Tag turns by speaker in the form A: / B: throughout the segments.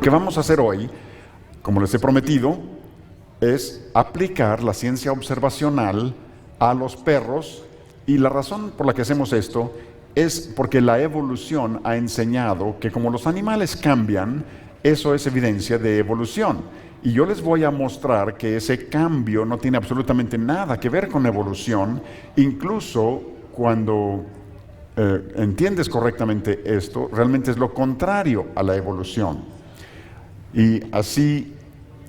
A: que vamos a hacer hoy, como les he prometido, es aplicar la ciencia observacional a los perros, y la razón por la que hacemos esto es porque la evolución ha enseñado que como los animales cambian, eso es evidencia de evolución. Y yo les voy a mostrar que ese cambio no tiene absolutamente nada que ver con evolución, incluso cuando entiendes correctamente esto, realmente es lo contrario a la evolución. Y así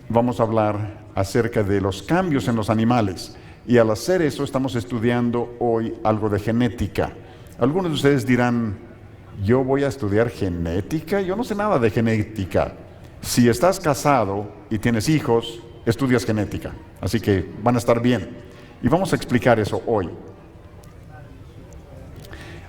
A: vamos a hablar acerca de los cambios en los animales. Y al hacer eso estamos estudiando hoy algo de genética. Algunos de ustedes dirán, ¿yo voy a estudiar genética? Yo no sé nada de genética. Si estás casado y tienes hijos, estudias genética. Así que van a estar bien. Y vamos a explicar eso hoy.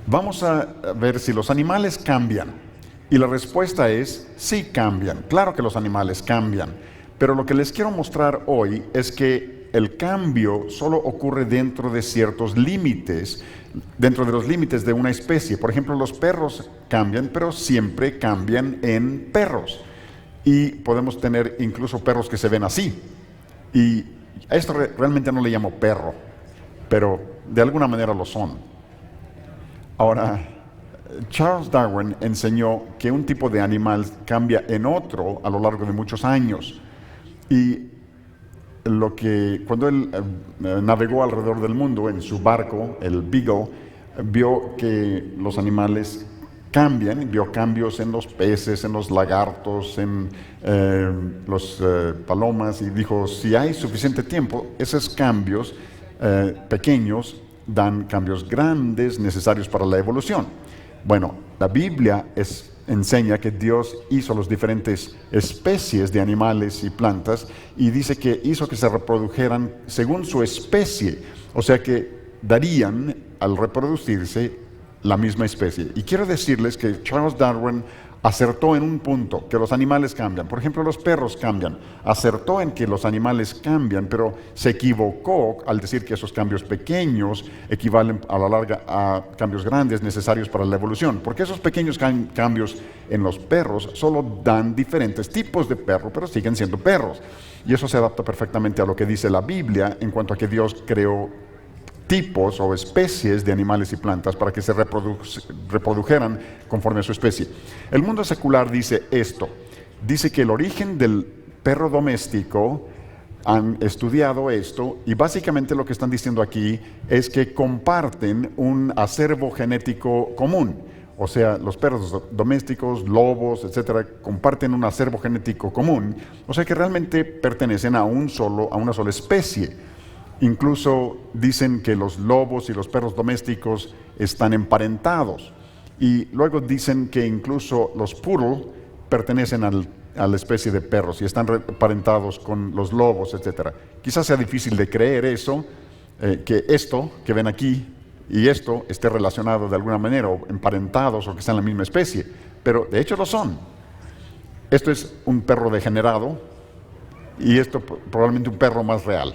A: Vamos a ver si los animales cambian. Y la respuesta es, sí cambian. Claro que los animales cambian. Pero lo que les quiero mostrar hoy es que el cambio solo ocurre dentro de ciertos límites, dentro de los límites de una especie. Por ejemplo, los perros cambian, pero siempre cambian en perros. Y podemos tener incluso perros que se ven así. Y a esto realmente no le llamo perro, pero de alguna manera lo son. Ahora, Charles Darwin enseñó que un tipo de animal cambia en otro a lo largo de muchos años. Y cuando él navegó alrededor del mundo en su barco, el Beagle, vio que los animales cambian, vio cambios en los peces, en los lagartos, en los palomas, y dijo, si hay suficiente tiempo, esos cambios pequeños dan cambios grandes necesarios para la evolución. Bueno, la Biblia enseña que Dios hizo las diferentes especies de animales y plantas y dice que hizo que se reprodujeran según su especie, o sea que darían al reproducirse la misma especie. Y quiero decirles que Charles Darwin acertó en un punto, que los animales cambian. Por ejemplo, los perros cambian. Acertó en que los animales cambian, pero se equivocó al decir que esos cambios pequeños equivalen a la larga a cambios grandes necesarios para la evolución. Porque esos pequeños cambios en los perros solo dan diferentes tipos de perro, pero siguen siendo perros. Y eso se adapta perfectamente a lo que dice la Biblia en cuanto a que Dios creó tipos o especies de animales y plantas para que se reprodujeran conforme a su especie. El mundo secular dice esto, dice que el origen del perro doméstico, han estudiado esto y básicamente lo que están diciendo aquí es que comparten un acervo genético común. O sea, los perros domésticos, lobos, etcétera, comparten un acervo genético común. O sea que realmente pertenecen a una sola especie. Incluso dicen que los lobos y los perros domésticos están emparentados. Y luego dicen que incluso los poodle pertenecen a la especie de perros y están emparentados con los lobos, etc. Quizás sea difícil de creer eso, que esto que ven aquí y esto esté relacionado de alguna manera, o emparentados, o que sean la misma especie. Pero de hecho lo son. Esto es un perro degenerado y esto probablemente un perro más real.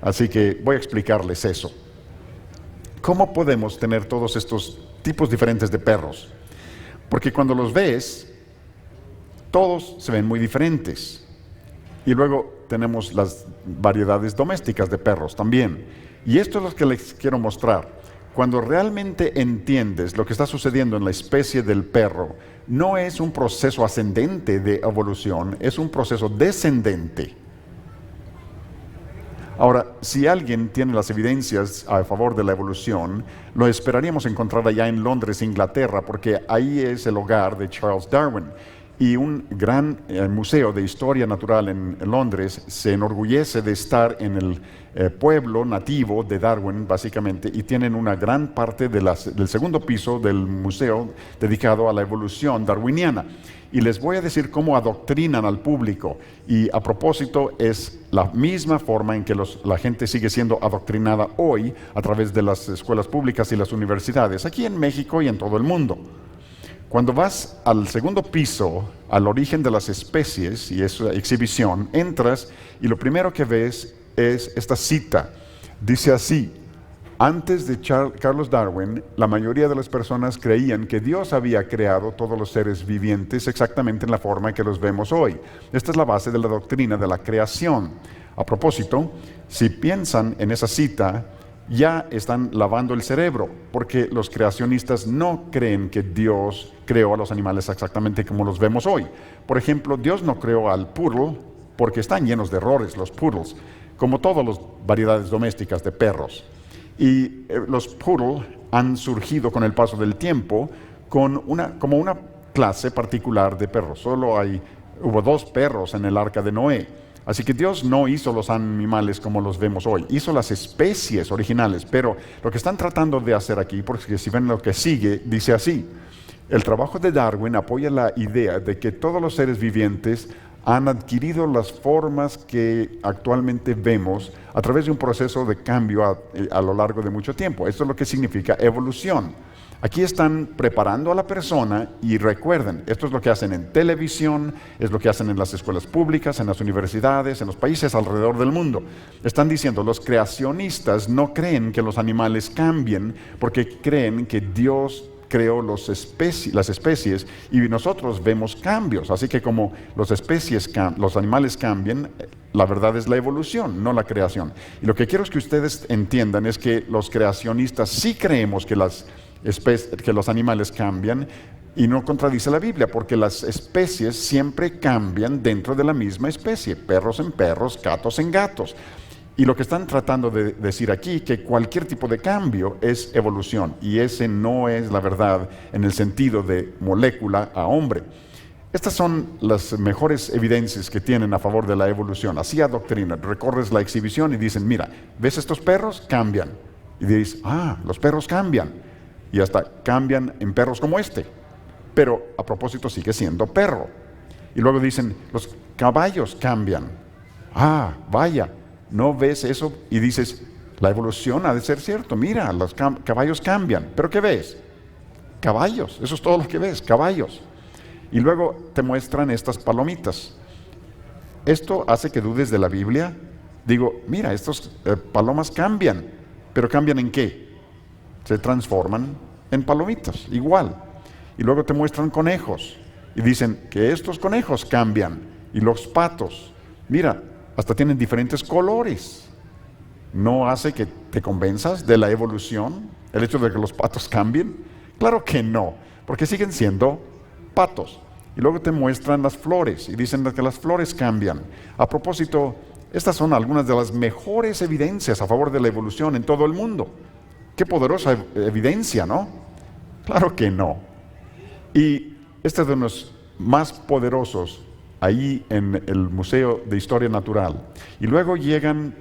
A: Así que voy a explicarles eso. ¿Cómo podemos tener todos estos tipos diferentes de perros? Porque cuando los ves, todos se ven muy diferentes. Y luego tenemos las variedades domésticas de perros también. Y esto es lo que les quiero mostrar. Cuando realmente entiendes lo que está sucediendo en la especie del perro, no es un proceso ascendente de evolución, es un proceso descendente. Ahora, si alguien tiene las evidencias a favor de la evolución, lo esperaríamos encontrar allá en Londres, Inglaterra, porque ahí es el hogar de Charles Darwin. Y un gran museo de historia natural en Londres se enorgullece de estar en el pueblo nativo de Darwin, básicamente, y tienen una gran parte del segundo piso del museo dedicado a la evolución darwiniana. Y les voy a decir cómo adoctrinan al público. Y a propósito, es la misma forma en que la gente sigue siendo adoctrinada hoy a través de las escuelas públicas y las universidades, aquí en México y en todo el mundo. Cuando vas al segundo piso, al origen de las especies y esa exhibición, entras y lo primero que ves es esta cita. Dice así: Antes de Charles Darwin, la mayoría de las personas creían que Dios había creado todos los seres vivientes exactamente en la forma que los vemos hoy. Esta es la base de la doctrina de la creación. A propósito, si piensan en esa cita, ya están lavando el cerebro, porque los creacionistas no creen que Dios creó a los animales exactamente como los vemos hoy. Por ejemplo, Dios no creó al poodle porque están llenos de errores los poodles, como todas las variedades domésticas de perros. Y los poodle han surgido con el paso del tiempo como una clase particular de perros. Hubo 2 perros en el arca de Noé. Así que Dios no hizo los animales como los vemos hoy, hizo las especies originales. Pero lo que están tratando de hacer aquí, porque si ven lo que sigue, dice así: el trabajo de Darwin apoya la idea de que todos los seres vivientes han adquirido las formas que actualmente vemos a través de un proceso de cambio a lo largo de mucho tiempo. Esto es lo que significa evolución. Aquí están preparando a la persona y recuerden, esto es lo que hacen en televisión, es lo que hacen en las escuelas públicas, en las universidades, en los países alrededor del mundo. Están diciendo, los creacionistas no creen que los animales cambien porque creen que Dios creó las especies y nosotros vemos cambios. Así que como los animales cambian, la verdad es la evolución, no la creación. Y lo que quiero es que ustedes entiendan es que los creacionistas sí creemos que los animales cambian, y no contradice la Biblia, porque las especies siempre cambian dentro de la misma especie, perros en perros, gatos en gatos. Y lo que están tratando de decir aquí, que cualquier tipo de cambio es evolución, y ese no es la verdad en el sentido de molécula a hombre. Estas son las mejores evidencias que tienen a favor de la evolución. Así adoctrinan, recorres la exhibición y dicen, mira, ¿ves estos perros? Cambian. Y dices, los perros cambian. Y hasta cambian en perros como este. Pero a propósito sigue siendo perro. Y luego dicen, los caballos cambian. Vaya, ¿no ves eso? Y dices, la evolución ha de ser cierto. Mira, los caballos cambian. ¿Pero qué ves? Caballos, eso es todo lo que ves, caballos. Y luego te muestran estas palomitas. Esto hace que dudes de la Biblia. Digo, mira, estos palomas cambian. ¿Pero cambian en qué? Se transforman en palomitas, igual. Y luego te muestran conejos. Y dicen que estos conejos cambian. Y los patos, mira, hasta tienen diferentes colores. ¿No hace que te convenzas de la evolución el hecho de que los patos cambien? Claro que no, porque siguen siendo patos. Y luego te muestran las flores y dicen que las flores cambian. A propósito, estas son algunas de las mejores evidencias a favor de la evolución en todo el mundo. Qué poderosa evidencia, ¿no? Claro que no. Y este es de los más poderosos ahí en el Museo de Historia Natural. Y luego llegan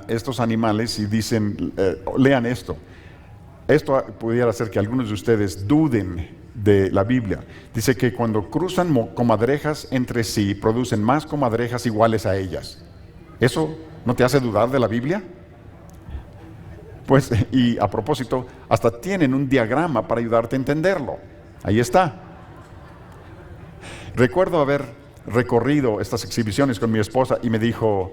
A: estos animales y dicen, lean esto. Esto pudiera hacer que algunos de ustedes duden de la Biblia. Dice que cuando cruzan comadrejas entre sí, producen más comadrejas iguales a ellas. ¿Eso no te hace dudar de la Biblia? Pues, y a propósito, hasta tienen un diagrama para ayudarte a entenderlo. Ahí está. Recuerdo haber recorrido estas exhibiciones con mi esposa y me dijo,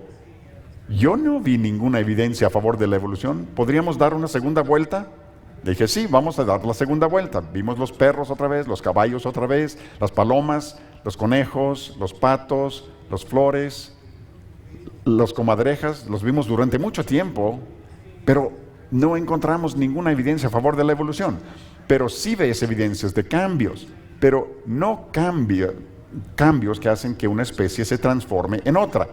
A: yo no vi ninguna evidencia a favor de la evolución. ¿Podríamos dar una segunda vuelta? Le dije, sí, vamos a dar la segunda vuelta. Vimos los perros otra vez, los caballos otra vez, las palomas, los conejos, los patos, las flores, los comadrejas. Los vimos durante mucho tiempo, pero no encontramos ninguna evidencia a favor de la evolución. Pero sí ves evidencias de cambios, pero no cambios que hacen que una especie se transforme en otra.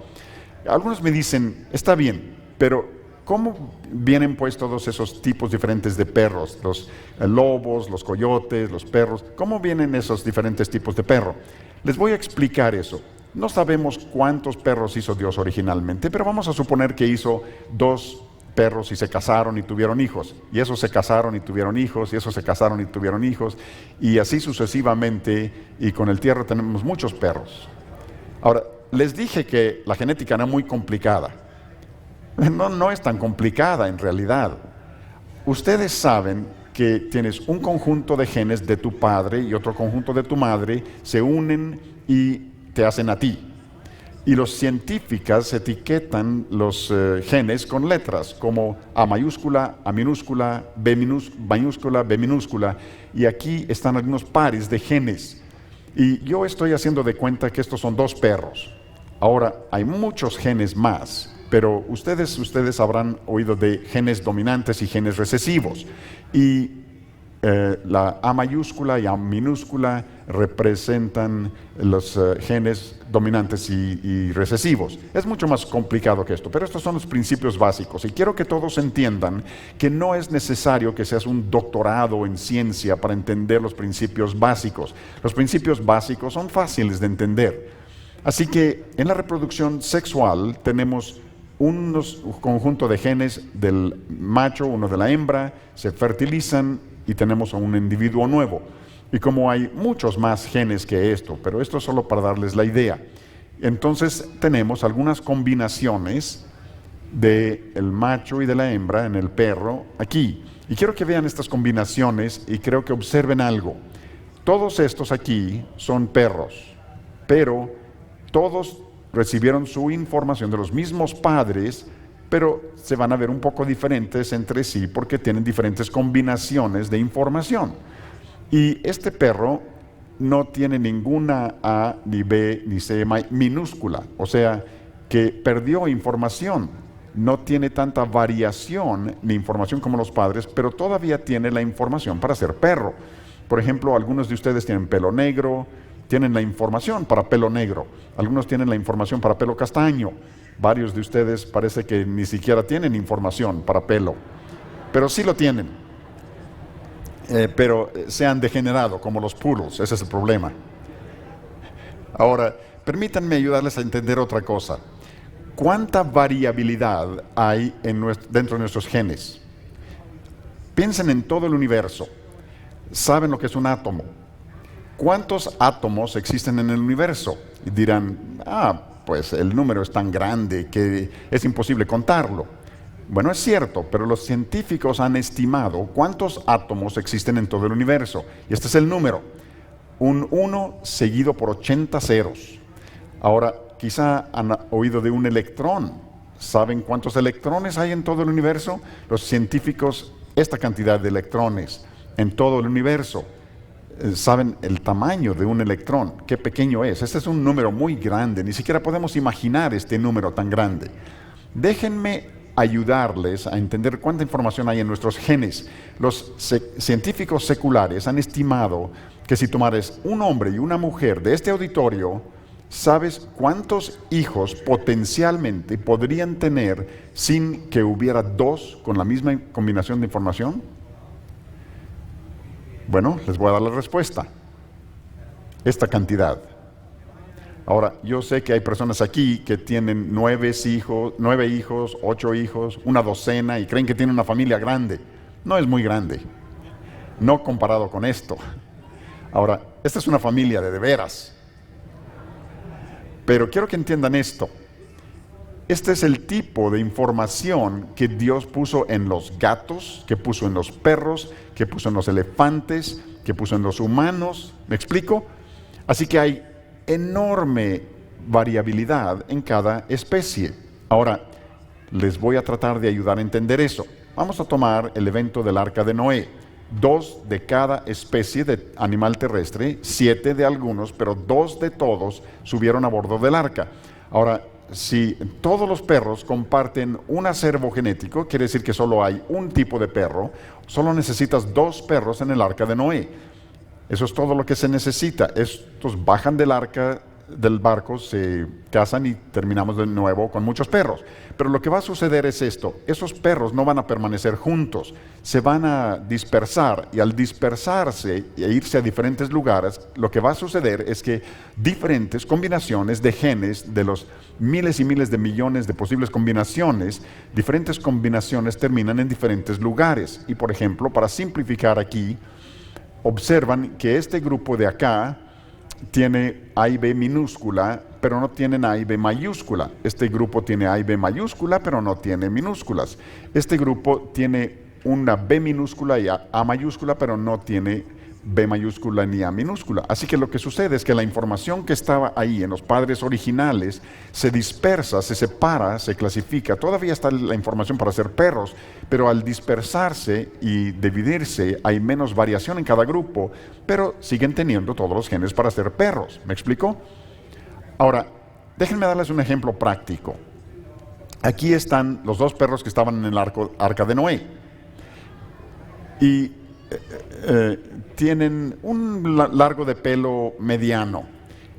A: Algunos me dicen, está bien, pero ¿cómo vienen pues todos esos tipos diferentes de perros? Los lobos, los coyotes, los perros. ¿Cómo vienen esos diferentes tipos de perro? Les voy a explicar eso. No sabemos cuántos perros hizo Dios originalmente, pero vamos a suponer que hizo 2 perros y se casaron y tuvieron hijos, y esos se casaron y tuvieron hijos, y esos se casaron y tuvieron hijos, y así sucesivamente, y con el tiempo tenemos muchos perros. Ahora, les dije que la genética era muy complicada. No es tan complicada en realidad. Ustedes saben que tienes un conjunto de genes de tu padre y otro conjunto de tu madre, se unen y te hacen a ti. Y los científicos etiquetan los genes con letras, como A mayúscula, A minúscula, mayúscula, B minúscula. Y aquí están algunos pares de genes. Y yo estoy haciendo de cuenta que estos son 2 perros. Ahora, hay muchos genes más, pero ustedes habrán oído de genes dominantes y genes recesivos. Y la A mayúscula y A minúscula representan los genes dominantes y recesivos. Es mucho más complicado que esto, pero estos son los principios básicos. Y quiero que todos entiendan que no es necesario que seas un doctorado en ciencia para entender los principios básicos. Los principios básicos son fáciles de entender. Así que en la reproducción sexual tenemos un conjunto de genes del macho, uno de la hembra, se fertilizan y tenemos a un individuo nuevo. Y como hay muchos más genes que esto, pero esto es solo para darles la idea. Entonces tenemos algunas combinaciones del macho y de la hembra en el perro aquí. Y quiero que vean estas combinaciones y creo que observen algo. Todos estos aquí son perros, pero todos recibieron su información de los mismos padres, pero se van a ver un poco diferentes entre sí porque tienen diferentes combinaciones de información. Y este perro no tiene ninguna A, ni B, ni C minúscula, o sea, que perdió información. No tiene tanta variación ni información como los padres, pero todavía tiene la información para ser perro. Por ejemplo, algunos de ustedes tienen pelo negro, tienen la información para pelo negro. Algunos tienen la información para pelo castaño. Varios de ustedes parece que ni siquiera tienen información para pelo, pero sí lo tienen. Pero se han degenerado como los poodles, ese es el problema. Ahora, permítanme ayudarles a entender otra cosa. ¿Cuánta variabilidad hay dentro de nuestros genes? Piensen en todo el universo. ¿Saben lo que es un átomo? ¿Cuántos átomos existen en el universo? Y dirán, pues el número es tan grande que es imposible contarlo. Bueno, es cierto, pero los científicos han estimado cuántos átomos existen en todo el universo. Y este es el número. Un 1 seguido por 80 ceros. Ahora, quizá han oído de un electrón. ¿Saben cuántos electrones hay en todo el universo? Los científicos, esta cantidad de electrones en todo el universo. Saben el tamaño de un electrón, qué pequeño es. Este es un número muy grande, ni siquiera podemos imaginar este número tan grande. Déjenme ayudarles a entender cuánta información hay en nuestros genes. Los científicos seculares han estimado que si tomares un hombre y una mujer de este auditorio, ¿sabes cuántos hijos potencialmente podrían tener sin que hubiera 2 con la misma combinación de información? Bueno, les voy a dar la respuesta. Esta cantidad. Ahora, yo sé que hay personas aquí que tienen 9 hijos, 8 hijos, una docena y creen que tienen una familia grande. No es muy grande, no comparado con esto. Ahora, esta es una familia de veras. Pero quiero que entiendan esto. Este es el tipo de información que Dios puso en los gatos, que puso en los perros, que puso en los elefantes, que puso en los humanos. ¿Me explico? Así que hay enorme variabilidad en cada especie. Ahora, les voy a tratar de ayudar a entender eso. Vamos a tomar el evento del Arca de Noé. 2 de cada especie de animal terrestre, 7 de algunos, pero 2 de todos subieron a bordo del arca. Ahora, si todos los perros comparten un acervo genético, quiere decir que solo hay un tipo de perro, solo necesitas 2 perros en el Arca de Noé. Eso es todo lo que se necesita. Estos bajan del barco, se casan y terminamos de nuevo con muchos perros. Pero lo que va a suceder es esto: esos perros no van a permanecer juntos, se van a dispersar, y al dispersarse e irse a diferentes lugares, lo que va a suceder es que diferentes combinaciones de genes, de los miles y miles de millones de posibles combinaciones, diferentes combinaciones terminan en diferentes lugares. Y por ejemplo, para simplificar aquí, observan que este grupo de acá tiene A y B minúscula, pero no tienen A y B mayúscula. Este grupo tiene A y B mayúscula, pero no tiene minúsculas. Este grupo tiene una B minúscula y A mayúscula, pero no tiene B mayúscula ni A minúscula. Así que lo que sucede es que la información que estaba ahí en los padres originales se dispersa, se separa, se clasifica. Todavía está la información para ser perros, pero al dispersarse y dividirse hay menos variación en cada grupo, pero siguen teniendo todos los genes para ser perros. ¿Me explico? Ahora, déjenme darles un ejemplo práctico. Aquí están los dos perros que estaban en el arca de Noé. Y tienen un largo de pelo mediano.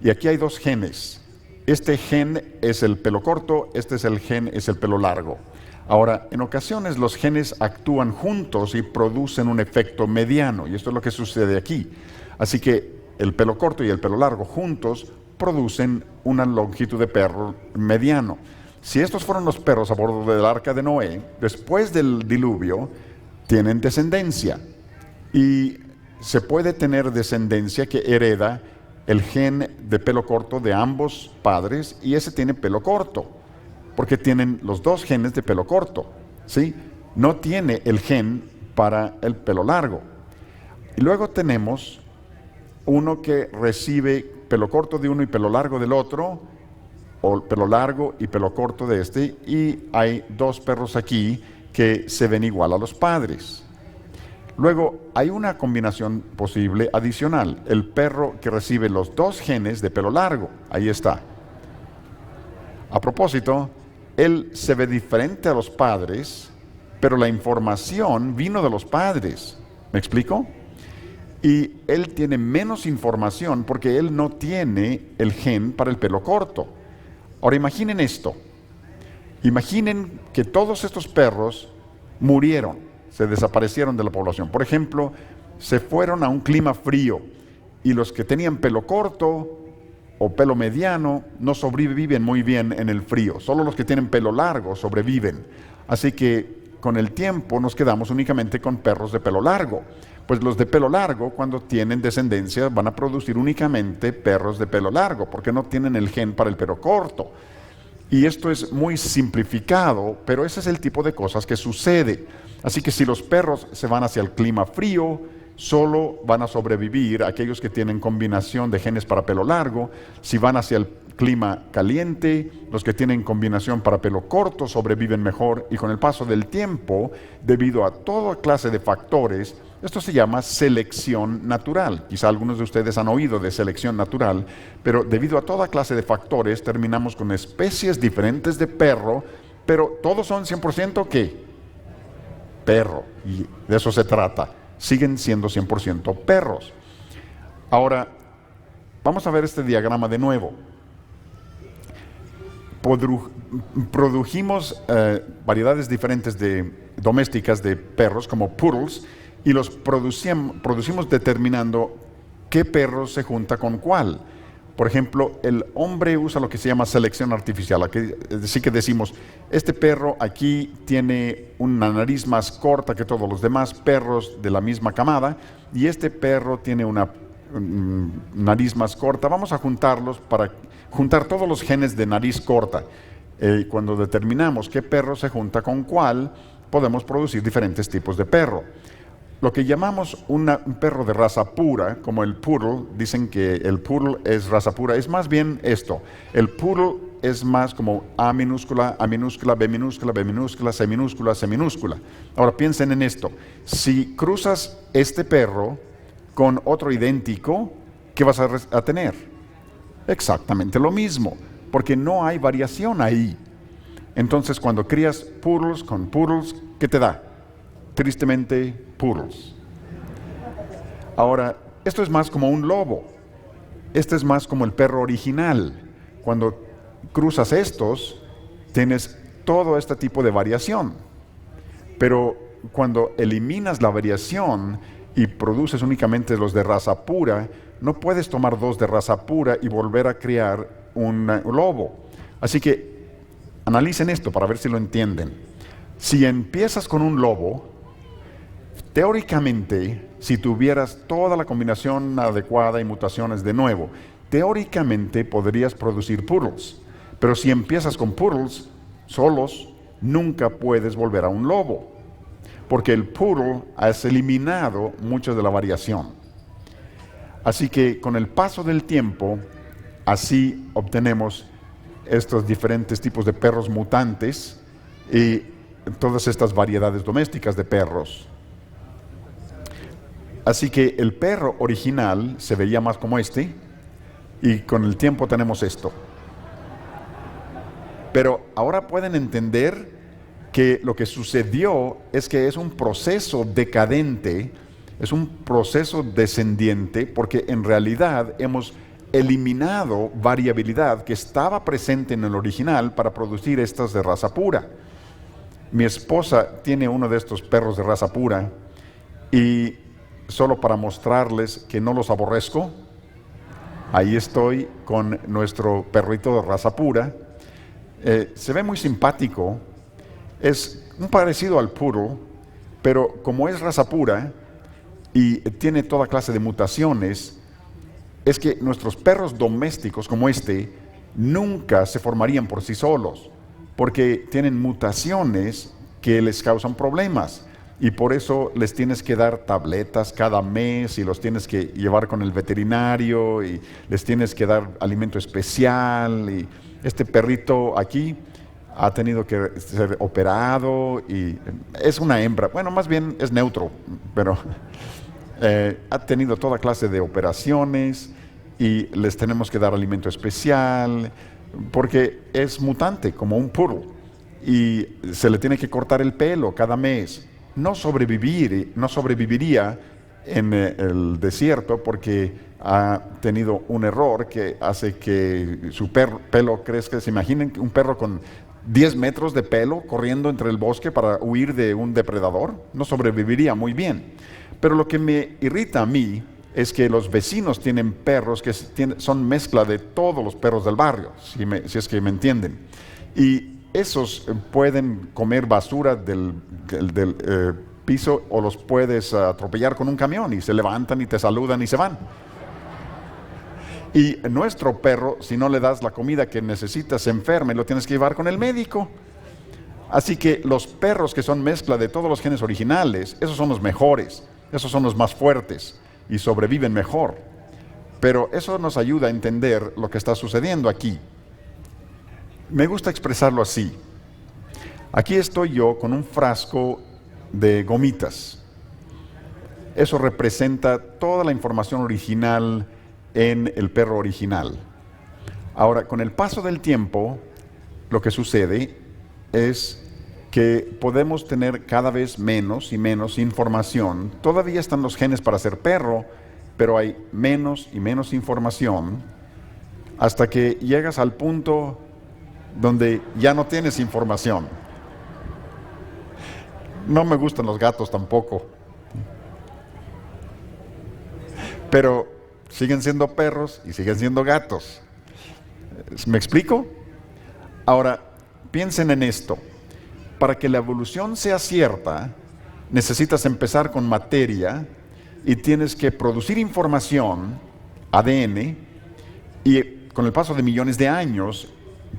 A: Y aquí hay dos genes. Este gen es el pelo corto, este es el gen es el pelo largo. Ahora, en ocasiones los genes actúan juntos y producen un efecto mediano. Y esto es lo que sucede aquí. Así que el pelo corto y el pelo largo juntos producen una longitud de perro mediano. Si estos fueron los perros a bordo del arca de Noé, después del diluvio, tienen descendencia. Y se puede tener descendencia que hereda el gen de pelo corto de ambos padres, y ese tiene pelo corto, porque tienen los dos genes de pelo corto, ¿sí? No tiene el gen para el pelo largo. Y luego tenemos uno que recibe pelo corto de uno y pelo largo del otro, o pelo largo y pelo corto de este, y hay dos perros aquí que se ven igual a los padres. Luego hay una combinación posible adicional, el perro que recibe los dos genes de pelo largo, ahí está. A propósito, él se ve diferente a los padres, pero la información vino de los padres, ¿me explico? Y él tiene menos información porque él no tiene el gen para el pelo corto. Ahora imaginen esto, imaginen que todos estos perros murieron, se desaparecieron de la población. Por ejemplo, se fueron a un clima frío y los que tenían pelo corto o pelo mediano no sobreviven muy bien en el frío, solo los que tienen pelo largo sobreviven. Así que con el tiempo nos quedamos únicamente con perros de pelo largo. Pues los de pelo largo, cuando tienen descendencia, van a producir únicamente perros de pelo largo, porque no tienen el gen para el pelo corto. Y esto es muy simplificado, pero ese es el tipo de cosas que sucede. Así que si los perros se van hacia el clima frío, solo van a sobrevivir aquellos que tienen combinación de genes para pelo largo. Si van hacia el clima caliente, los que tienen combinación para pelo corto sobreviven mejor, y con el paso del tiempo, debido a toda clase de factores, esto se llama selección natural. Quizá algunos de ustedes han oído de selección natural, pero debido a toda clase de factores terminamos con especies diferentes de perro, pero todos son 100% ¿qué? Perro, y de eso se trata. Siguen siendo 100% perros. Ahora, vamos a ver este diagrama de nuevo. Produjimos variedades diferentes domésticas de perros, como poodles, y los producimos determinando qué perro se junta con cuál. Por ejemplo, el hombre usa lo que se llama selección artificial. Así que decimos, este perro aquí tiene una nariz más corta que todos los demás perros de la misma camada, y este perro tiene una nariz más corta. Vamos a juntarlos para juntar todos los genes de nariz corta. Cuando determinamos qué perro se junta con cuál, podemos producir diferentes tipos de perro. Lo que llamamos un perro de raza pura, como el poodle, dicen que el poodle es raza pura, es más bien esto. El poodle es más como A minúscula, B minúscula, B minúscula, C minúscula, C minúscula. Ahora piensen en esto. Si cruzas este perro con otro idéntico, ¿qué vas a tener? Exactamente lo mismo, porque no hay variación ahí. Entonces, cuando crías poodles con poodles, ¿qué te da? Tristemente, poodles. Ahora, esto es más como un lobo. Este es más como el perro original. Cuando cruzas estos, tienes todo este tipo de variación. Pero cuando eliminas la variación y produces únicamente los de raza pura, no puedes tomar dos de raza pura y volver a crear un lobo. Así que analicen esto para ver si lo entienden. Si empiezas con un lobo, teóricamente, si tuvieras toda la combinación adecuada y mutaciones de nuevo, teóricamente podrías producir poodles. Pero si empiezas con poodles solos, nunca puedes volver a un lobo, porque el poodle has eliminado mucha de la variación. Así que con el paso del tiempo, así obtenemos estos diferentes tipos de perros mutantes y todas estas variedades domésticas de perros. Así que el perro original se veía más como este, y con el tiempo tenemos esto. Pero ahora pueden entender que lo que sucedió es que es un proceso decadente, es un proceso descendiente, porque en realidad hemos eliminado variabilidad que estaba presente en el original para producir estas de raza pura. Mi esposa tiene uno de estos perros de raza pura, y solo para mostrarles que no los aborrezco, ahí estoy con nuestro perrito de raza pura. Se ve muy simpático, es un parecido al poodle, pero como es raza pura y tiene toda clase de mutaciones, es que nuestros perros domésticos como este nunca se formarían por sí solos, porque tienen mutaciones que les causan problemas. Y por eso les tienes que dar tabletas cada mes y los tienes que llevar con el veterinario y les tienes que dar alimento especial. Y este perrito aquí ha tenido que ser operado y es una hembra. Bueno, más bien es neutro, pero ha tenido toda clase de operaciones y les tenemos que dar alimento especial porque es mutante como un poodle y se le tiene que cortar el pelo cada mes. No sobreviviría en el desierto porque ha tenido un error que hace que su pelo crezca. Se imaginen un perro con 10 metros de pelo corriendo entre el bosque para huir de un depredador. No sobreviviría muy bien. Pero lo que me irrita a mí es que los vecinos tienen perros que son mezcla de todos los perros del barrio, si es que me entienden. Y esos pueden comer basura del piso o los puedes atropellar con un camión y se levantan y te saludan y se van. Y nuestro perro, si no le das la comida que necesita, se enferma y lo tienes que llevar con el médico. Así que los perros que son mezcla de todos los genes originales, esos son los mejores, esos son los más fuertes y sobreviven mejor. Pero eso nos ayuda a entender lo que está sucediendo aquí. Me gusta expresarlo así. Aquí estoy yo con un frasco de gomitas. Eso representa toda la información original en el perro original. Ahora, con el paso del tiempo, lo que sucede es que podemos tener cada vez menos y menos información. Todavía están los genes para ser perro, pero hay menos y menos información hasta que llegas al punto donde ya no tienes información. No me gustan los gatos tampoco, pero siguen siendo perros y siguen siendo gatos. ¿Me explico? Ahora, piensen en esto. Para que la evolución sea cierta, necesitas empezar con materia y tienes que producir información, ADN, y con el paso de millones de años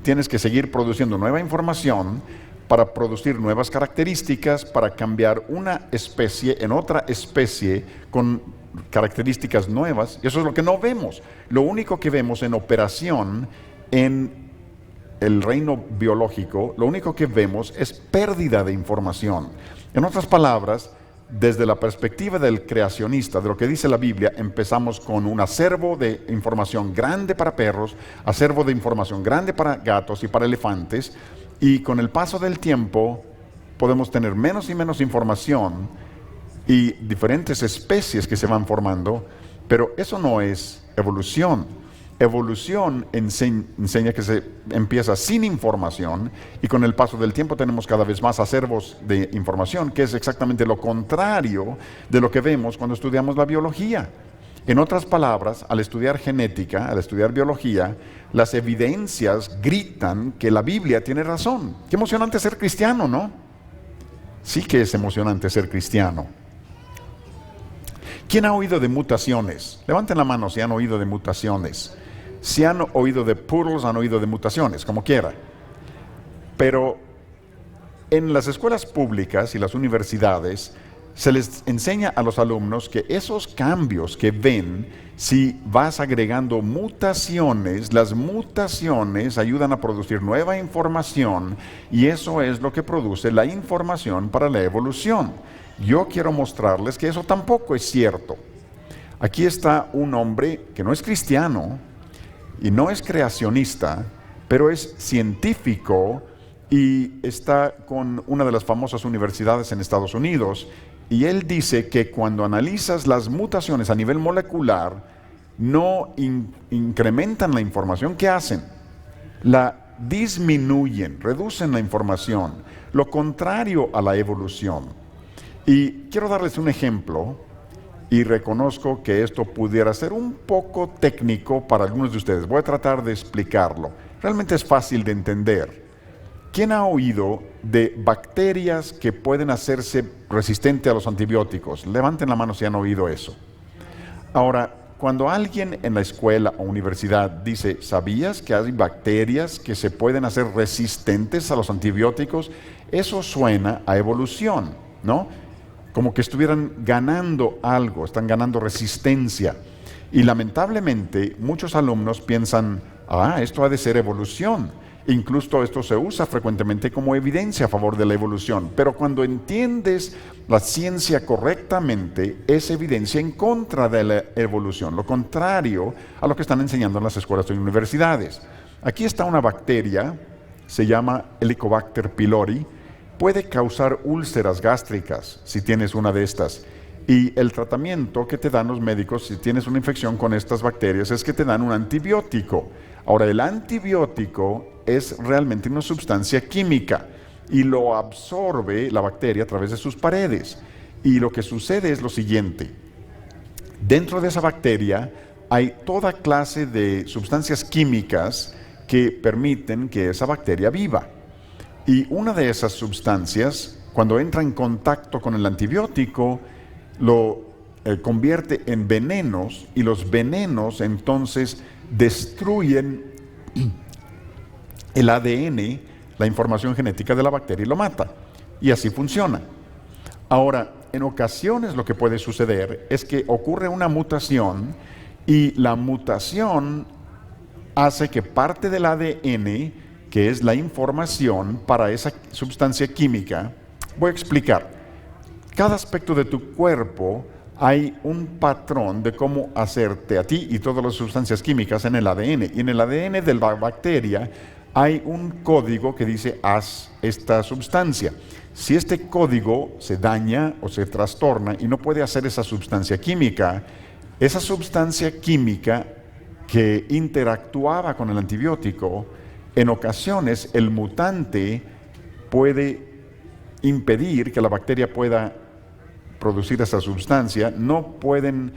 A: tienes que seguir produciendo nueva información para producir nuevas características, para cambiar una especie en otra especie con características nuevas. Y eso es lo que no vemos. Lo único que vemos en operación en el reino biológico, lo único que vemos es pérdida de información. En otras palabras, desde la perspectiva del creacionista, de lo que dice la Biblia, empezamos con un acervo de información grande para perros, acervo de información grande para gatos y para elefantes, y con el paso del tiempo podemos tener menos y menos información y diferentes especies que se van formando, pero eso no es evolución. Evolución enseña que se empieza sin información y con el paso del tiempo tenemos cada vez más acervos de información, que es exactamente lo contrario de lo que vemos cuando estudiamos la biología. En otras palabras, al estudiar genética, al estudiar biología, las evidencias gritan que la Biblia tiene razón. Qué emocionante ser cristiano, ¿no? Sí que es emocionante ser cristiano. ¿Quién ha oído de mutaciones? Levanten la mano si han oído de mutaciones. Si han oído de poodles, han oído de mutaciones, como quiera. Pero en las escuelas públicas y las universidades se les enseña a los alumnos que esos cambios que ven, si vas agregando mutaciones, las mutaciones ayudan a producir nueva información y eso es lo que produce la información para la evolución. Yo quiero mostrarles que eso tampoco es cierto. Aquí está un hombre que no es cristiano y no es creacionista, pero es científico y está con una de las famosas universidades en Estados Unidos. Y él dice que cuando analizas las mutaciones a nivel molecular, no incrementan la información que hacen, la disminuyen, reducen la información, lo contrario a la evolución. Y quiero darles un ejemplo, y reconozco que esto pudiera ser un poco técnico para algunos de ustedes. Voy a tratar de explicarlo. Realmente es fácil de entender. ¿Quién ha oído de bacterias que pueden hacerse resistentes a los antibióticos? Levanten la mano si han oído eso. Ahora, cuando alguien en la escuela o universidad dice, ¿sabías que hay bacterias que se pueden hacer resistentes a los antibióticos? Eso suena a evolución, ¿no? Como que estuvieran ganando algo, están ganando resistencia. Y lamentablemente muchos alumnos piensan, esto ha de ser evolución. Incluso esto se usa frecuentemente como evidencia a favor de la evolución, pero cuando entiendes la ciencia correctamente, es evidencia en contra de la evolución, lo contrario a lo que están enseñando en las escuelas y universidades. Aquí está una bacteria, se llama Helicobacter pylori, puede causar úlceras gástricas si tienes una de estas. Y el tratamiento que te dan los médicos si tienes una infección con estas bacterias es que te dan un antibiótico. Ahora, el antibiótico es realmente una sustancia química y lo absorbe la bacteria a través de sus paredes. Y lo que sucede es lo siguiente. Dentro de esa bacteria hay toda clase de sustancias químicas que permiten que esa bacteria viva. Y una de esas sustancias, cuando entra en contacto con el antibiótico, lo convierte en venenos y los venenos entonces destruyen el ADN, la información genética de la bacteria y lo mata. Y así funciona. Ahora, en ocasiones lo que puede suceder es que ocurre una mutación y la mutación hace que parte del ADN, que es la información para esa sustancia química, voy a explicar. Cada aspecto de tu cuerpo hay un patrón de cómo hacerte a ti y todas las sustancias químicas en el ADN. Y en el ADN de la bacteria hay un código que dice haz esta sustancia. Si este código se daña o se trastorna y no puede hacer esa sustancia química que interactuaba con el antibiótico, en ocasiones el mutante puede impedir que la bacteria pueda producir esa sustancia, no pueden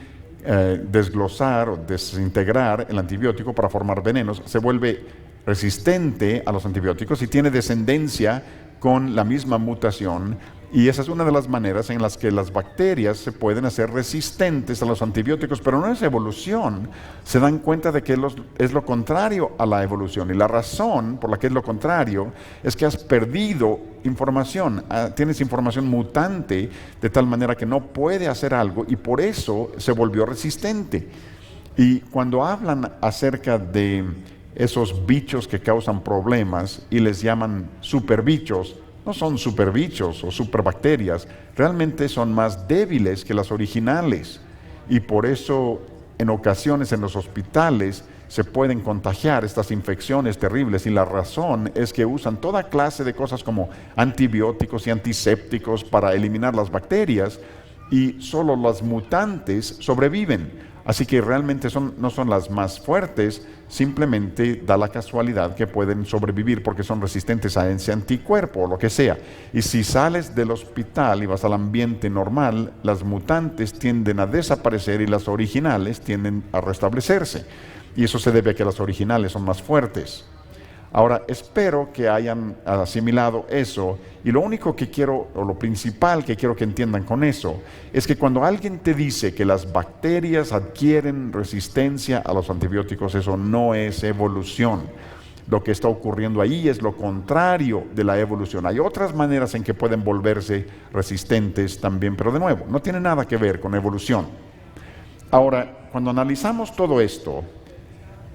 A: desglosar o desintegrar el antibiótico para formar venenos, se vuelve resistente a los antibióticos y tiene descendencia con la misma mutación, y esa es una de las maneras en las que las bacterias se pueden hacer resistentes a los antibióticos, pero no es evolución. Se dan cuenta de que es lo contrario a la evolución, y la razón por la que es lo contrario es que has perdido información, tienes información mutante de tal manera que no puede hacer algo y por eso se volvió resistente. Y cuando hablan acerca de esos bichos que causan problemas y les llaman superbichos, no son superbichos o superbacterias, realmente son más débiles que las originales. Y por eso en ocasiones en los hospitales se pueden contagiar estas infecciones terribles, y la razón es que usan toda clase de cosas como antibióticos y antisépticos para eliminar las bacterias, y solo las mutantes sobreviven. Así que realmente no son las más fuertes, simplemente da la casualidad que pueden sobrevivir porque son resistentes a ese anticuerpo o lo que sea. Y si sales del hospital y vas al ambiente normal, las mutantes tienden a desaparecer y las originales tienden a restablecerse. Y eso se debe a que las originales son más fuertes. Ahora, espero que hayan asimilado eso, y lo único que quiero, o lo principal que quiero que entiendan con eso, es que cuando alguien te dice que las bacterias adquieren resistencia a los antibióticos, eso no es evolución. lo que está ocurriendo ahí es lo contrario de la evolución. Hay otras maneras en que pueden volverse resistentes también, pero de nuevo, no tiene nada que ver con evolución. Ahora, cuando analizamos todo esto,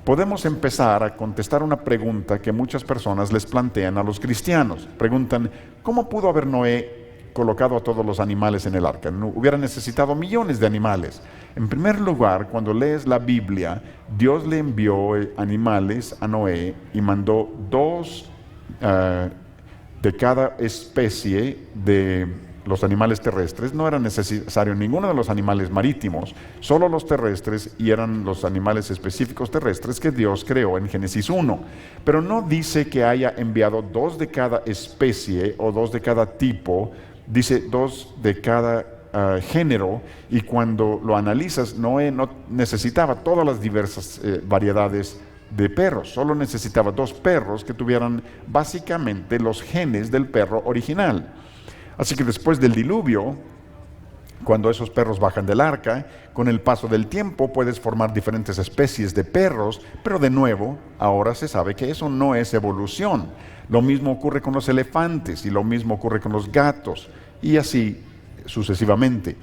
A: podemos empezar a contestar una pregunta que muchas personas les plantean a los cristianos. Preguntan, ¿cómo pudo haber Noé colocado a todos los animales en el arca? No, hubiera necesitado millones de animales. En primer lugar, cuando lees la Biblia, Dios le envió animales a Noé y mandó 2 de cada especie de los animales terrestres. No era necesario ninguno de los animales marítimos, solo los terrestres, y eran los animales específicos terrestres que Dios creó en Génesis 1. Pero no dice que haya enviado 2 de cada especie o 2 de cada tipo, dice 2 de cada género, y cuando lo analizas, Noé no necesitaba todas las diversas variedades de perros, solo necesitaba 2 perros que tuvieran básicamente los genes del perro original. Así que después del diluvio, cuando esos perros bajan del arca, con el paso del tiempo puedes formar diferentes especies de perros, pero de nuevo, ahora se sabe que eso no es evolución. Lo mismo ocurre con los elefantes y lo mismo ocurre con los gatos, y así sucesivamente.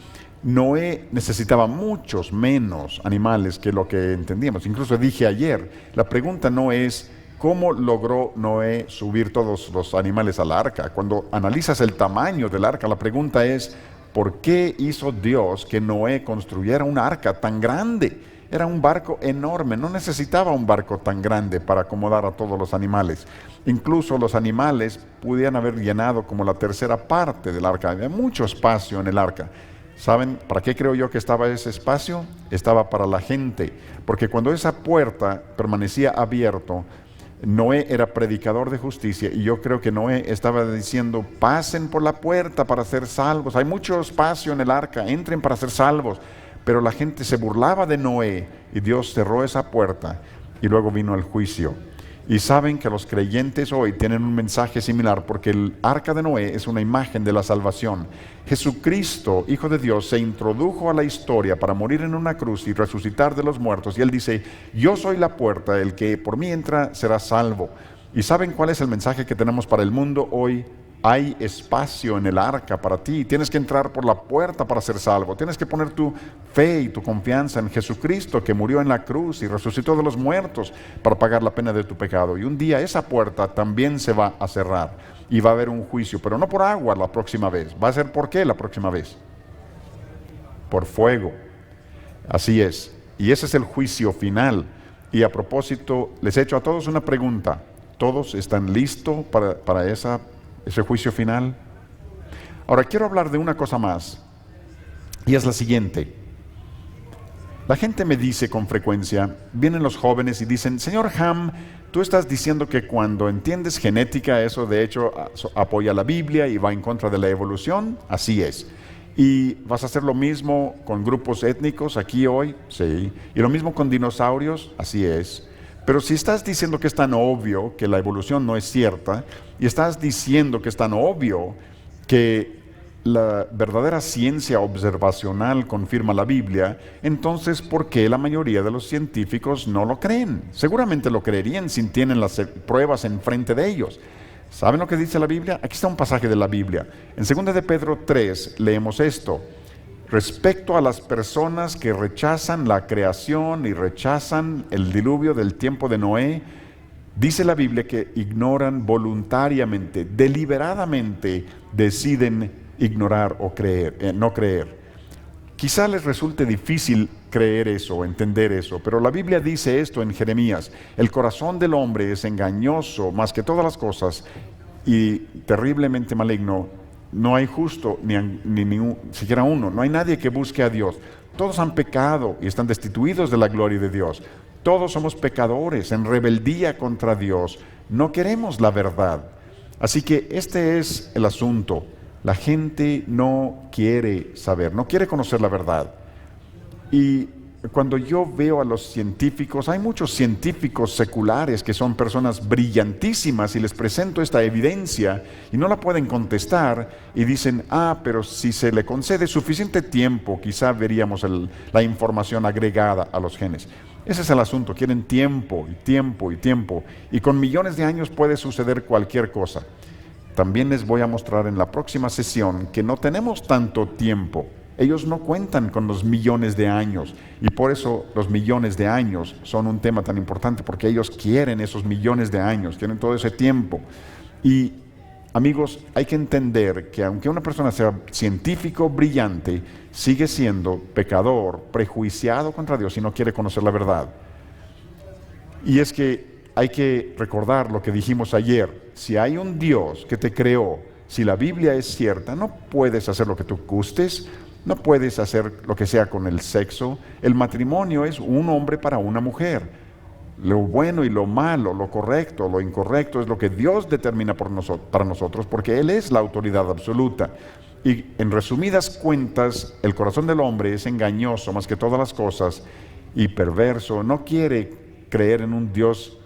A: Noé necesitaba muchos menos animales que lo que entendíamos. Incluso dije ayer, la pregunta no es ¿cómo logró Noé subir todos los animales al arca? Cuando analizas el tamaño del arca, la pregunta es ¿por qué hizo Dios que Noé construyera un arca tan grande? Era un barco enorme, no necesitaba un barco tan grande para acomodar a todos los animales. Incluso los animales pudieran haber llenado como la tercera parte del arca. Había mucho espacio en el arca. ¿Saben para qué creo yo que estaba ese espacio? Estaba para la gente, porque cuando esa puerta permanecía abierta, Noé era predicador de justicia, y yo creo que Noé estaba diciendo, pasen por la puerta para ser salvos, hay mucho espacio en el arca, entren para ser salvos. Pero la gente se burlaba de Noé y Dios cerró esa puerta y luego vino el juicio. Y saben que los creyentes hoy tienen un mensaje similar, porque el arca de Noé es una imagen de la salvación. Jesucristo, Hijo de Dios, se introdujo a la historia para morir en una cruz y resucitar de los muertos. Y Él dice, yo soy la puerta, el que por mí entra será salvo. ¿Y saben cuál es el mensaje que tenemos para el mundo hoy? Hay espacio en el arca para ti. Tienes que entrar por la puerta para ser salvo. Tienes que poner tu fe y tu confianza en Jesucristo, que murió en la cruz y resucitó de los muertos para pagar la pena de tu pecado. Y un día esa puerta también se va a cerrar y va a haber un juicio, pero no por agua la próxima vez. ¿Va a ser por qué la próxima vez? Por fuego. Así es. Y ese es el juicio final. Y a propósito, les he hecho a todos una pregunta. ¿Todos están listos para ese juicio final? Ahora quiero hablar de una cosa más, y es la siguiente. La gente me dice con frecuencia, vienen los jóvenes y dicen, señor Ham, tú estás diciendo que cuando entiendes genética, eso de hecho apoya la Biblia y va en contra de la evolución. Así es. ¿Y vas a hacer lo mismo con grupos étnicos aquí hoy? Sí. ¿Y lo mismo con dinosaurios? Así es. Pero si estás diciendo que es tan obvio que la evolución no es cierta, y estás diciendo que es tan obvio que la verdadera ciencia observacional confirma la Biblia, entonces ¿por qué la mayoría de los científicos no lo creen? Seguramente lo creerían si tienen las pruebas enfrente de ellos. ¿Saben lo que dice la Biblia? Aquí está un pasaje de la Biblia. En 2 de Pedro 3 leemos esto. Respecto a las personas que rechazan la creación y rechazan el diluvio del tiempo de Noé, dice la Biblia que ignoran voluntariamente, deliberadamente deciden ignorar o no creer. Quizá les resulte difícil creer eso o entender eso, pero la Biblia dice esto en Jeremías: el corazón del hombre es engañoso más que todas las cosas y terriblemente maligno. No hay justo ni siquiera uno, no hay nadie que busque a Dios. Todos han pecado y están destituidos de la gloria de Dios. Todos somos pecadores en rebeldía contra Dios. No queremos la verdad. Así que este es el asunto. La gente no quiere saber, no quiere conocer la verdad. Y cuando yo veo a los científicos, hay muchos científicos seculares que son personas brillantísimas y les presento esta evidencia y no la pueden contestar y dicen, pero si se le concede suficiente tiempo, quizá veríamos la información agregada a los genes. Ese es el asunto, quieren tiempo y tiempo y tiempo. Y con millones de años puede suceder cualquier cosa. También les voy a mostrar en la próxima sesión que no tenemos tanto tiempo. Ellos no cuentan con los millones de años y por eso los millones de años son un tema tan importante, porque ellos quieren esos millones de años, quieren todo ese tiempo. Y amigos, hay que entender que aunque una persona sea científico brillante, sigue siendo pecador, prejuiciado contra Dios y no quiere conocer la verdad. Y es que hay que recordar lo que dijimos ayer. Si hay un Dios que te creó, si la Biblia es cierta, no puedes hacer lo que tú gustes, no puedes hacer lo que sea con el sexo. El matrimonio es un hombre para una mujer. Lo bueno y lo malo, lo correcto, lo incorrecto es lo que Dios determina para nosotros, porque Él es la autoridad absoluta. Y en resumidas cuentas, el corazón del hombre es engañoso más que todas las cosas y perverso. No quiere creer en un Dios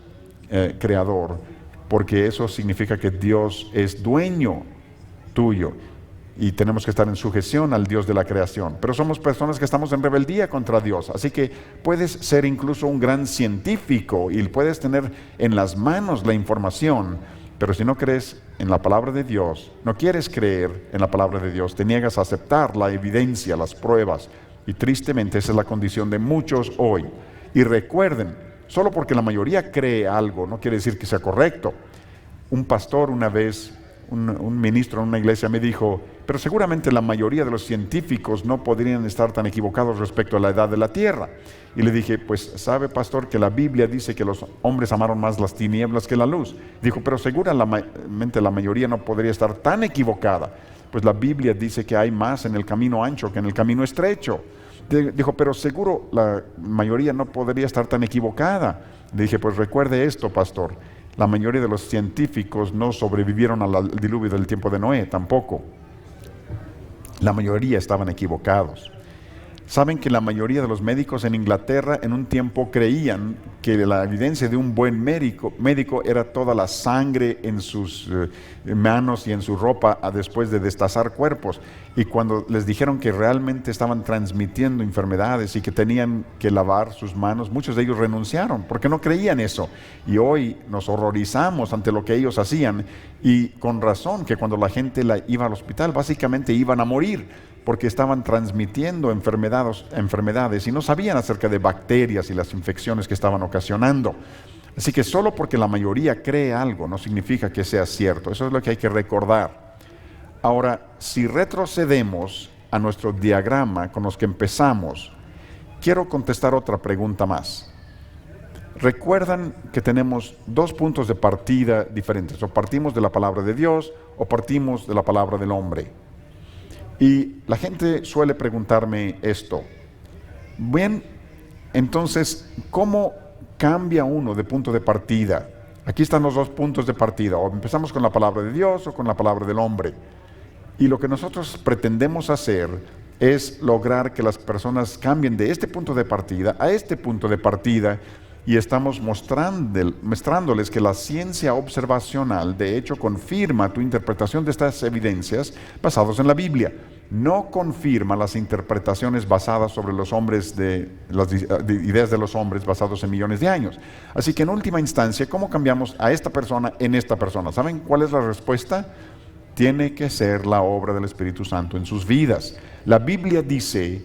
A: creador, porque eso significa que Dios es dueño tuyo y tenemos que estar en sujeción al Dios de la creación. Pero somos personas que estamos en rebeldía contra Dios, así que puedes ser incluso un gran científico y puedes tener en las manos la información, pero si no crees en la palabra de Dios, no quieres creer en la palabra de Dios, te niegas a aceptar la evidencia, las pruebas, y tristemente esa es la condición de muchos hoy. Y recuerden, solo porque la mayoría cree algo no quiere decir que sea correcto. Un pastor una vez, un ministro en una iglesia me dijo, pero seguramente la mayoría de los científicos no podrían estar tan equivocados respecto a la edad de la Tierra. Y le dije, pues sabe, pastor, que la Biblia dice que los hombres amaron más las tinieblas que la luz. Dijo, pero seguramente la mayoría no podría estar tan equivocada. Pues la Biblia dice que hay más en el camino ancho que en el camino estrecho. Dijo, pero seguro la mayoría no podría estar tan equivocada. Le dije, pues recuerde esto, pastor. La mayoría de los científicos no sobrevivieron al diluvio del tiempo de Noé, tampoco. La mayoría estaban equivocados. Saben que la mayoría de los médicos en Inglaterra en un tiempo creían que la evidencia de un buen médico era toda la sangre en sus manos y en su ropa después de destazar cuerpos. Y cuando les dijeron que realmente estaban transmitiendo enfermedades y que tenían que lavar sus manos, muchos de ellos renunciaron porque no creían eso. Y hoy nos horrorizamos ante lo que ellos hacían, y con razón, que cuando la gente iba al hospital básicamente iban a morir, porque estaban transmitiendo enfermedades y no sabían acerca de bacterias y las infecciones que estaban ocasionando. Así que solo porque la mayoría cree algo no significa que sea cierto. Eso es lo que hay que recordar. Ahora, si retrocedemos a nuestro diagrama con los que empezamos, quiero contestar otra pregunta más. Recuerdan que tenemos dos puntos de partida diferentes. O partimos de la palabra de Dios o partimos de la palabra del hombre. Y la gente suele preguntarme esto. Bien, entonces, ¿cómo cambia uno de punto de partida? Aquí están los dos puntos de partida. O empezamos con la palabra de Dios o con la palabra del hombre. Y lo que nosotros pretendemos hacer es lograr que las personas cambien de este punto de partida a este punto de partida. Y estamos mostrándoles que la ciencia observacional de hecho confirma tu interpretación de estas evidencias basadas en la Biblia. No confirma las interpretaciones basadas sobre los hombres, las ideas de los hombres basados en millones de años. Así que en última instancia, ¿cómo cambiamos a esta persona en esta persona? ¿Saben cuál es la respuesta? Tiene que ser la obra del Espíritu Santo en sus vidas. La Biblia dice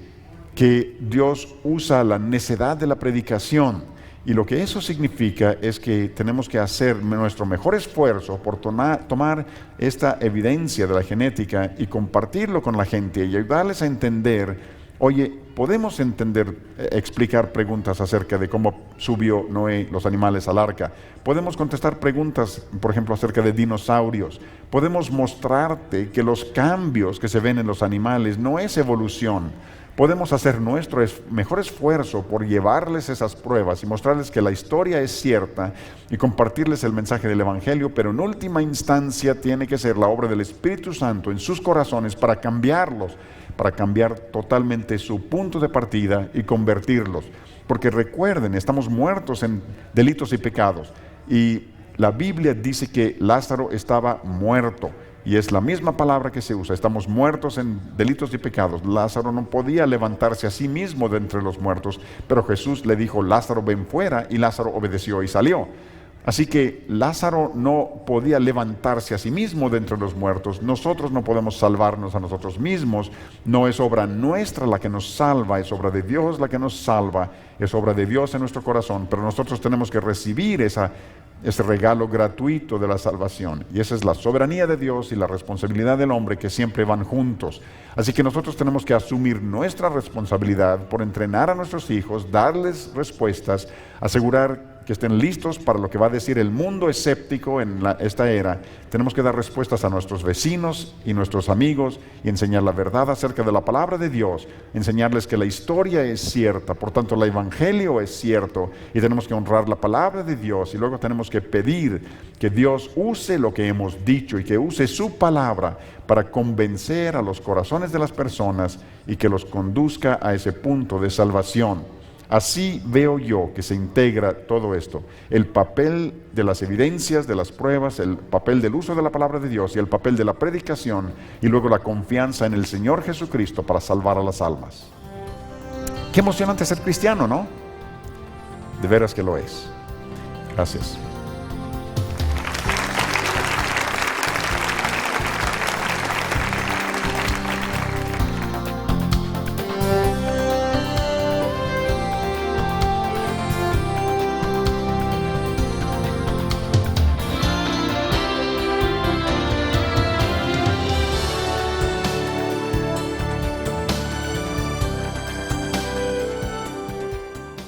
A: que Dios usa la necedad de la predicación. Y lo que eso significa es que tenemos que hacer nuestro mejor esfuerzo por tomar esta evidencia de la genética y compartirlo con la gente y ayudarles a entender. Oye, podemos explicar preguntas acerca de cómo subió Noé los animales al arca. Podemos contestar preguntas, por ejemplo, acerca de dinosaurios. Podemos mostrarte que los cambios que se ven en los animales no es evolución. Podemos hacer nuestro mejor esfuerzo por llevarles esas pruebas y mostrarles que la historia es cierta y compartirles el mensaje del Evangelio, pero en última instancia tiene que ser la obra del Espíritu Santo en sus corazones para cambiarlos, para cambiar totalmente su punto de partida y convertirlos. Porque recuerden, estamos muertos en delitos y pecados. Y la Biblia dice que Lázaro estaba muerto. y es la misma palabra que se usa. Estamos muertos en delitos y pecados. Lázaro no podía levantarse a sí mismo de entre los muertos, pero Jesús le dijo, Lázaro, ven fuera, y Lázaro obedeció y salió. Así que Lázaro no podía levantarse a sí mismo de entre los muertos. Nosotros no podemos salvarnos a nosotros mismos. No es obra nuestra la que nos salva, es obra de Dios la que nos salva, es obra de Dios en nuestro corazón. Pero nosotros tenemos que recibir ese regalo gratuito de la salvación. Y esa es la soberanía de Dios y la responsabilidad del hombre, que siempre van juntos. Así que nosotros tenemos que asumir nuestra responsabilidad por entrenar a nuestros hijos, darles respuestas, asegurar que estén listos para lo que va a decir el mundo escéptico en esta era. Tenemos que dar respuestas a nuestros vecinos y nuestros amigos y enseñar la verdad acerca de la palabra de Dios, enseñarles que la historia es cierta, por tanto el evangelio es cierto, y tenemos que honrar la palabra de Dios, y luego tenemos que pedir que Dios use lo que hemos dicho y que use su palabra para convencer a los corazones de las personas y que los conduzca a ese punto de salvación. Así veo yo que se integra todo esto: el papel de las evidencias, de las pruebas, el papel del uso de la palabra de Dios y el papel de la predicación, y luego la confianza en el Señor Jesucristo para salvar a las almas. Qué emocionante ser cristiano, ¿no? De veras que lo es. Gracias.